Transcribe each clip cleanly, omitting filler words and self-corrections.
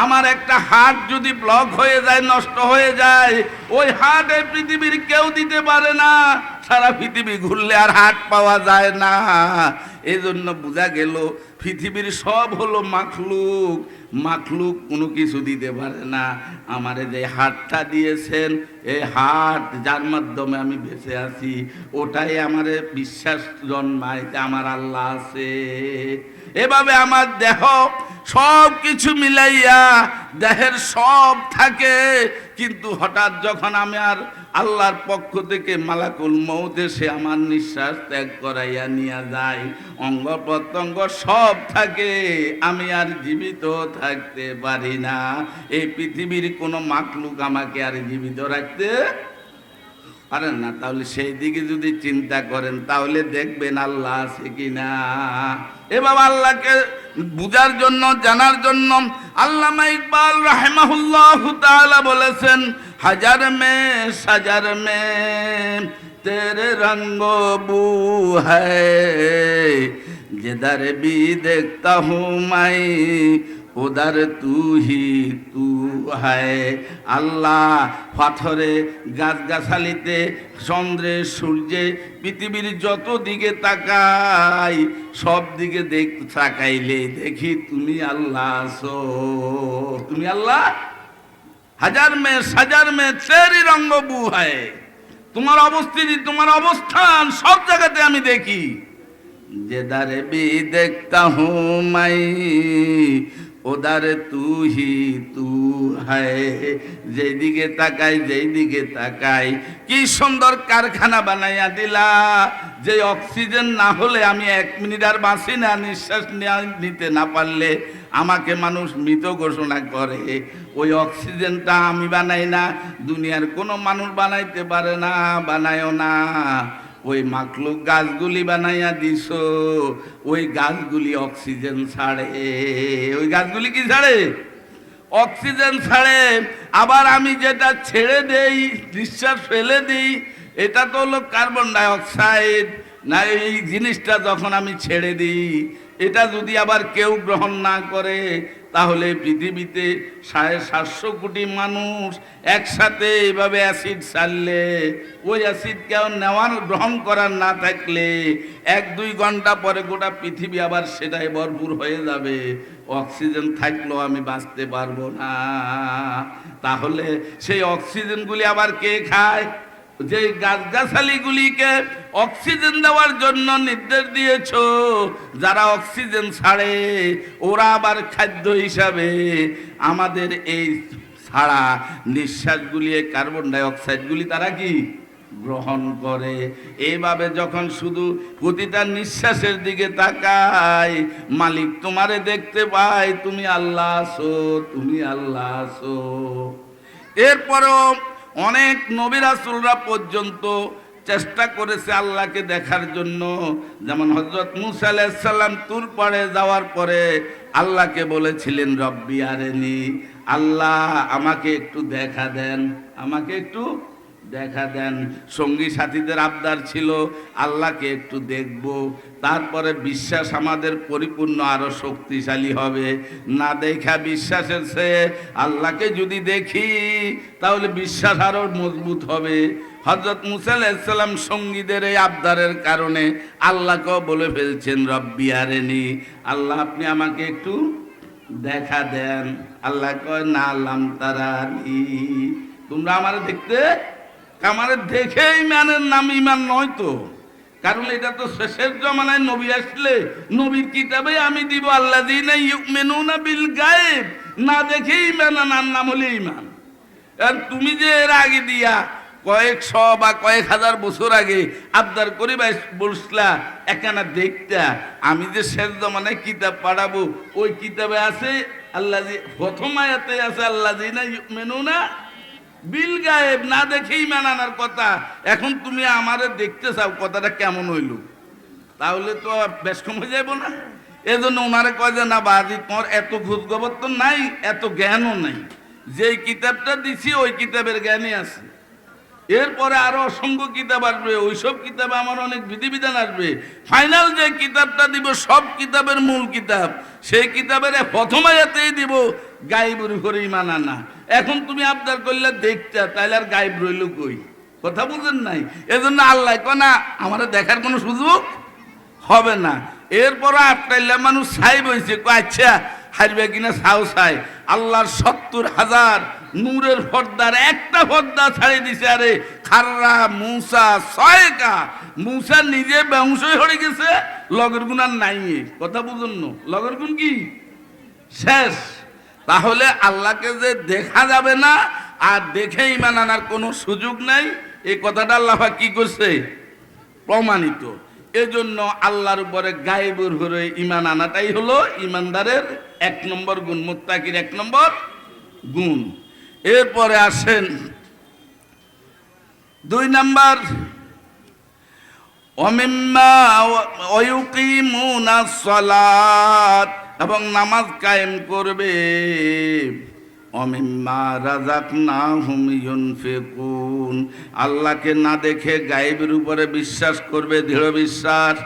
আমার একটা হার্ট যদি ব্লক হয়ে যায়, নষ্ট হয়ে যায়, ওই হার্ট এই পৃথিবীর কেউ দিতে পারে না। সারা পৃথিবী ঘুরলে আর হার্ট পাওয়া যায় না। এই জন্য বোঝা গেল পৃথিবীর সব হলো মাখলুক, মাখলুক কোনো কিছু দিতে পারে না। আমারে যে হার্টটা দিয়েছেন, এই হার্ট যার মাধ্যমে আমি বেঁচে আছি, ওটাই আমারে বিশ্বাস জন্মায় যে আমার আল্লাহ আছে। এভাবে আমার দেহ সব কিছু মিলাইয়া দেহের সব থাকে, কিন্তু হঠাৎ যখন আমি আর আল্লাহর পক্ষ থেকে মালাকুল মউত এসে আমার নিঃশ্বাস ত্যাগ করাইয়া নিয়ে যায়, অঙ্গ প্রত্যঙ্গ সব থাকে, আমি আর জীবিত থাকতে পারি না। এই পৃথিবীর কোনো মাখলুক আমাকে আর জীবিত রাখতে পারেন না। তাহলে সেই দিকে যদি চিন্তা করেন তাহলে দেখবেন আল্লাহ আছে কিনা। এভাবে আল্লাহকে বুঝার জন্য, জানার জন্য আল্লামা ইকবাল রাহিমাহুল্লাহ তাআলা বলেছেন, হাজার মে সাজার মে তেরে রঙ্গ বু হ্যায়, जिधर भी देखता हूँ मैं उधर तू ही तू है। আল্লাহ পাথরে, গাছগাছালিতে, চন্দ্রে, সূর্যে, পৃথিবীর যত দিকে তাকাই, সব দিকে তাকাইলে দেখি তুমি আল্লাহ আছো। তুমি আল্লাহ, হাজার মে সাজার মে তেরি রঙ্গ বু হয়, তোমার অবস্থিতি, তোমার অবস্থান সব জায়গাতে আমি দেখি। जिधर भी देखता हूँ मैं उधर तू ही तू है। যেদিকে তাকাই, যেদিকে তাকাই, কি সুন্দর কারখানা বানাইয়া দিলা, যে অক্সিজেন না হলে আমি 1 মিনিট আর বাঁচি না, নিঃশ্বাস নিতে না পারলে আমাকে মানুষ মৃত ঘোষণা করে। ওই অক্সিজেনটা আমি বানাই না, দুনিয়ার কোনো মানুষ বানাইতে পারে না, বানায়ও না। ওই মাখলুক গাছগুলি বানাইয়া দিস, ওই গাছগুলি অক্সিজেন ছাড়ে। ওই গাছগুলি কি ছাড়ে? অক্সিজেন ছাড়ে। আবার আমি যেটা ছেড়ে দেই, নিঃশ্বাস ফেলে দিই, এটা তো হলো কার্বন ডাই অক্সাইড। না, এই জিনিসটা যখন আমি ছেড়ে দিই, এটা যদি আবার কেউ গ্রহণ না করে, তাহলে পৃথিবীতে 750 কোটি মানুষ একসাথে এইভাবে অ্যাসিড ছাড়লে, ওই অ্যাসিড কেউ নেওয়ার, গ্রহণ করার না থাকলে 1-2 ঘন্টা পরে গোটা পৃথিবী আবার সেটাই ভরপুর হয়ে যাবে। অক্সিজেন থাকলেও আমি বাঁচতে পারবো না। তাহলে সেই অক্সিজেনগুলি আবার কে খায়? যে গাছগাছালিগুলিকে অক্সিজেন দেওয়ার জন্য নির্দেশ দিয়েছ, যারা অক্সিজেন ছাড়ে, ওরা আবার খাদ্য হিসাবে আমাদের এই ছাড়া নিঃশ্বাসগুলি, কার্বন ডাই অক্সাইডগুলি তারা কি গ্রহণ করে। এইভাবে যখন শুধু প্রতিটা নিঃশ্বাসের দিকে তাকাই, মালিক তোমারে দেখতে পাই, তুমি আল্লাহ আছো, তুমি আল্লাহ আছো। এরপরও অনেক নবী রাসূলরা পর্যন্ত চেষ্টা করেছে আল্লাহকে দেখার জন্য। যেমন হযরত মূসা আলাইহিস সালাম তুর পাড়ে যাওয়ার পরে আল্লাহকে বলেছিলেন, রব্বি আরেনি, আল্লাহ আমাকে একটু দেখা দেন, আমাকে একটু দেখা দেন। সঙ্গী সাথীদের আবদার ছিল আল্লাহকে একটু দেখব, তারপরে বিশ্বাস আমাদের পরিপূর্ণ আরো শক্তিশালী হবে। না দেখা বিশ্বাসের চেয়ে আল্লাহকে যদি দেখি তাহলে বিশ্বাস আরো মজবুত হবে। হযরত মূসা আলাইহিস সালাম সঙ্গীদের এই আবদারের কারণে আল্লাহকেও বলে ফেলছেন, রব্বি আরেনি, আল্লাহ আপনি আমাকে একটু দেখা দেন। আল্লাহ কয়, না লাম তারানি, তোমরা আমারে দেখতে, আমারে দেখে ইমানের নাম ইমান নয় তো। কারণ এটা তো শেষের জমানায় নবী আসলে নবীর কিতাবে আমি দিব আল্লাযীনা ইউমিনুনা বিল গায়ব, না দেখে ইমান আনার নাম হলে ইমান। আর তুমি যে এর আগে দিয়া কয়েকশো বা কয়েক হাজার বছর আগে আবদার করি বসলা একখানা দেখতা, আমি যে শেষ জমানায় কিতাব পাঠাবো, ওই কিতাবে আছে আল্লাহ, প্রথম আয়াতে আছে আল্লাযীনা ইউমিনুনা বিল গায়েব, না দেখেই ইমান আনার কথা। এখন তুমি আমারে দেখতে চাও, কথাটা কেমন হইল? তাহলে তো বেশ কম হয়ে যাবো না? এজন্য ওনারে কয় যে না বাদি, তোমার এত খোঁজ খবর তো নাই, এত জ্ঞানও নাই। যেই কিতাবটা দিছি ওই কিতাবের জ্ঞানই আছে। এরপরে আরো অসংখ্য কিতাব আসবে, ওইসব কিতাবে আমার অনেক বিধিবিধান আসবে। ফাইনাল যে কিতাবটা দিব সব কিতাবের মূল কিতাব, সেই কিতাবের প্রথম আয়াতেই দিব গায়েবের উপরে ঈমান আনা। এখন তুমি আবদার করলে দেখতে, তাইলে আর গায়েব রইল কই? কথা বুঝেন নাই? এজন্য আল্লাহ কয় না আমারে দেখার কোনো সুযোগ হবে না। এরপর আটটাইলে মানুষ ছাই বইছে, আচ্ছা হারবে কিনা ছাও ছাই। আল্লাহর ৭০,০০০ নূরের পর্দার একটা পর্দা ছাড়িয়ে দিছে। আরে খাররা মূসা ছয়কা, মূসা নিজে ব্যবসায় হয়ে গেছে, লগের গুণ আর নাই। কথা বুঝুন না, লগের গুণ কি শেষ। তাহলে আল্লাহকে যে দেখা যাবে না আর দেখে ঈমান আনার কোনো সুযোগ নাই, এই কথাটা আল্লাহ পাক কি করছে? প্রমাণিত। এজন্য আল্লাহর উপরে গায়েবের উপরে ঈমান আনাটাই হলো ঈমানদারের ১ নম্বর গুণ, মুত্তাকির ১ নম্বর গুণ। এরপরে আসেন ২ নম্বর, ওয়ামিম্মা ওয়ায়ুকিমুনাস সালাত, এবং নামাজ কায়েম করবে। অমিম্মা রাযাকনাহুম ইউনফিকুন, আল্লাহকে না দেখে গায়েবের উপরে বিশ্বাস করবে, দৃঢ় বিশ্বাস।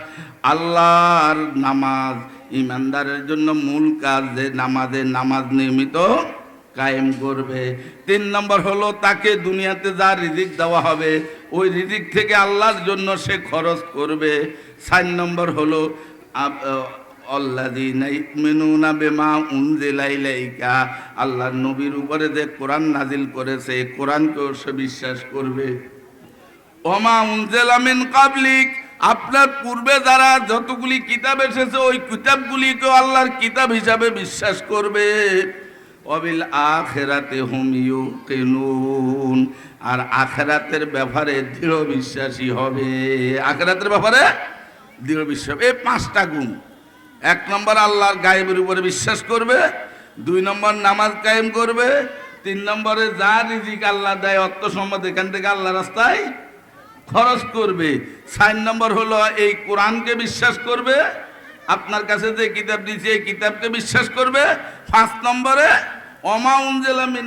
আল্লাহর নামাজ ঈমানদারের জন্য মূল কাজ, যে নামাজ নিয়মিত কায়েম করবে। ৩ নম্বর হলো তাকে দুনিয়াতে যা রিজিক দেওয়া হবে ওই রিজিক থেকে আল্লাহর জন্য সে খরচ করবে। ৪ নম্বর হলো আল্লাযীনা ইউমিনুনা বিমা উনজিলা ইলাইকা, আল্লাহর নবীর উপরে যে কোরআন নাজিল করেছে এই কোরআনকেও সে বিশ্বাস করবে। ওমা উনজিলা মিন ক্বাবলিক, আপনার পূর্বে যারা যতগুলি কিতাব এসেছে ওই কিতাবগুলিকেও আল্লাহর কিতাব হিসাবে বিশ্বাস করবে। ওয়াবিল আখিরাতি হুম ইউকিনুন, আর আখিরাতের ব্যাপারে দৃঢ় বিশ্বাসী হবে। আখিরাতের ব্যাপারে দৃঢ় বিশ্বাস। এই 5টা গুণ। ১ নম্বর আল্লাহর গায়েবের উপরে বিশ্বাস করবে, ২ নম্বর নামাজ কায়েম করবে, ৩ নম্বরে যা রিজিক আল্লাহ দেয় অর্থ সম্পদ এখান থেকে আল্লাহ রাস্তায় খরচ করবে। ৪ নম্বর হলো এই কোরআনকে বিশ্বাস করবে, আপনার কাছে যে কিতাব দিয়েছে এই কিতাবকে বিশ্বাস করবে। ৫ নম্বরে ওমা উনজিলা মিন